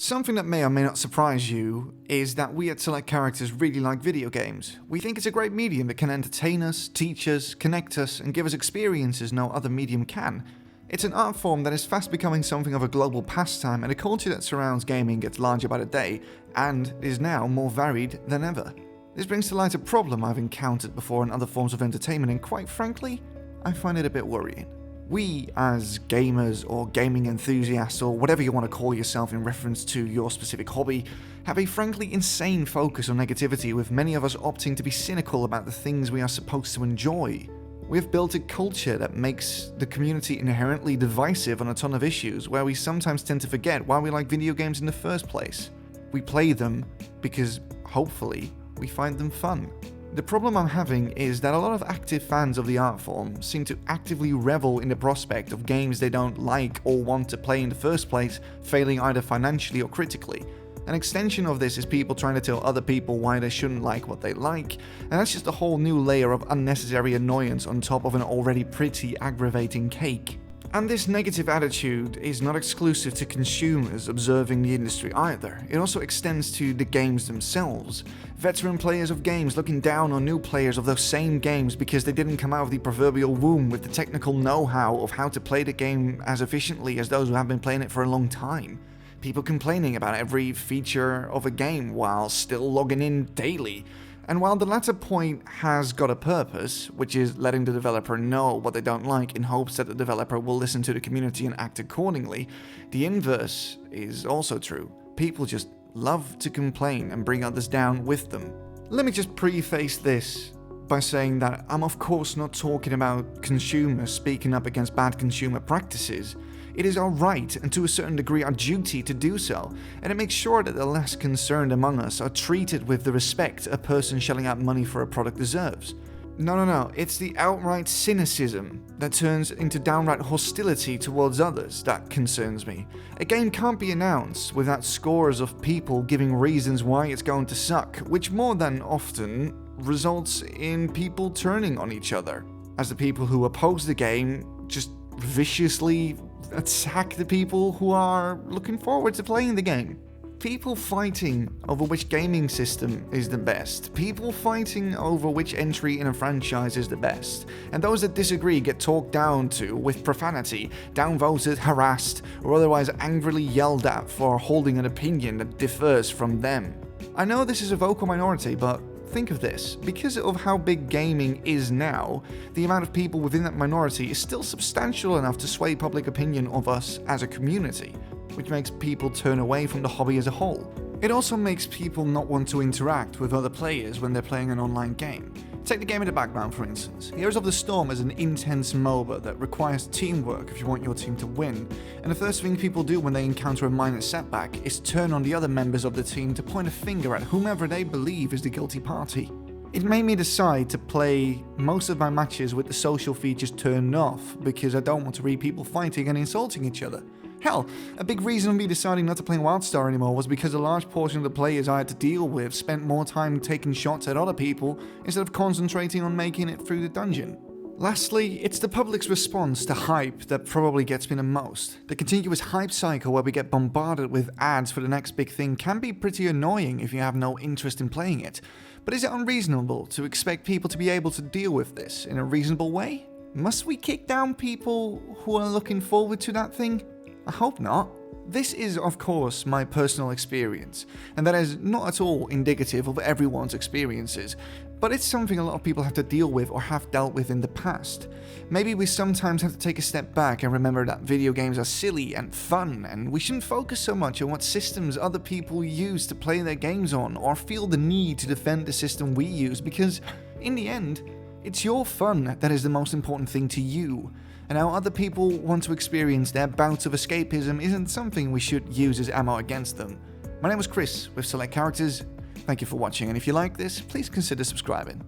Something that may or may not surprise you is that we at Select Characters really like video games. We think it's a great medium that can entertain us, teach us, connect us, and give us experiences no other medium can. It's an art form that is fast becoming something of a global pastime, and the culture that surrounds gaming gets larger by the day, and is now more varied than ever. This brings to light a problem I've encountered before in other forms of entertainment, and quite frankly, I find it a bit worrying. We, as gamers or gaming enthusiasts or whatever you want to call yourself in reference to your specific hobby, have a frankly insane focus on negativity, with many of us opting to be cynical about the things we are supposed to enjoy. We have built a culture that makes the community inherently divisive on a ton of issues, where we sometimes tend to forget why we like video games in the first place. We play them because, hopefully, we find them fun. The problem I'm having is that a lot of active fans of the art form seem to actively revel in the prospect of games they don't like or want to play in the first place failing either financially or critically. An extension of this is people trying to tell other people why they shouldn't like what they like, and that's just a whole new layer of unnecessary annoyance on top of an already pretty aggravating cake. And this negative attitude is not exclusive to consumers observing the industry either. It also extends to the games themselves. Veteran players of games looking down on new players of those same games because they didn't come out of the proverbial womb with the technical know-how of how to play the game as efficiently as those who have been playing it for a long time. People complaining about every feature of a game while still logging in daily. And while the latter point has got a purpose, which is letting the developer know what they don't like in hopes that the developer will listen to the community and act accordingly, the inverse is also true. People just love to complain and bring others down with them. Let me just preface this by saying that I'm of course not talking about consumers speaking up against bad consumer practices. It is our right, and to a certain degree our duty, to do so, and it makes sure that the less concerned among us are treated with the respect a person shelling out money for a product deserves. No, it's the outright cynicism that turns into downright hostility towards others that concerns me. A game can't be announced without scores of people giving reasons why it's going to suck, which more than often results in people turning on each other, as the people who oppose the game just viciously attack the people who are looking forward to playing the game. People fighting over which gaming system is the best. People fighting over which entry in a franchise is the best. And those that disagree get talked down to with profanity, downvoted, harassed, or otherwise angrily yelled at for holding an opinion that differs from them. I know this is a vocal minority, but think of this. Because of how big gaming is now, the amount of people within that minority is still substantial enough to sway public opinion of us as a community, which makes people turn away from the hobby as a whole. It also makes people not want to interact with other players when they're playing an online game. Take the game in the background, for instance. Heroes of the Storm is an intense MOBA that requires teamwork if you want your team to win, and the first thing people do when they encounter a minor setback is turn on the other members of the team to point a finger at whomever they believe is the guilty party. It made me decide to play most of my matches with the social features turned off because I don't want to read people fighting and insulting each other. Hell, a big reason of me deciding not to play WildStar anymore was because a large portion of the players I had to deal with spent more time taking shots at other people instead of concentrating on making it through the dungeon. Lastly, it's the public's response to hype that probably gets me the most. The continuous hype cycle where we get bombarded with ads for the next big thing can be pretty annoying if you have no interest in playing it. But is it unreasonable to expect people to be able to deal with this in a reasonable way? Must we kick down people who are looking forward to that thing? I hope not. This is, of course, my personal experience, and that is not at all indicative of everyone's experiences, but it's something a lot of people have to deal with or have dealt with in the past. Maybe we sometimes have to take a step back and remember that video games are silly and fun, and we shouldn't focus so much on what systems other people use to play their games on, or feel the need to defend the system we use, because, in the end, it's your fun that is the most important thing to you. And how other people want to experience their bouts of escapism isn't something we should use as ammo against them. My name was Chris with Select Characters. Thank you for watching, and if you like this, please consider subscribing.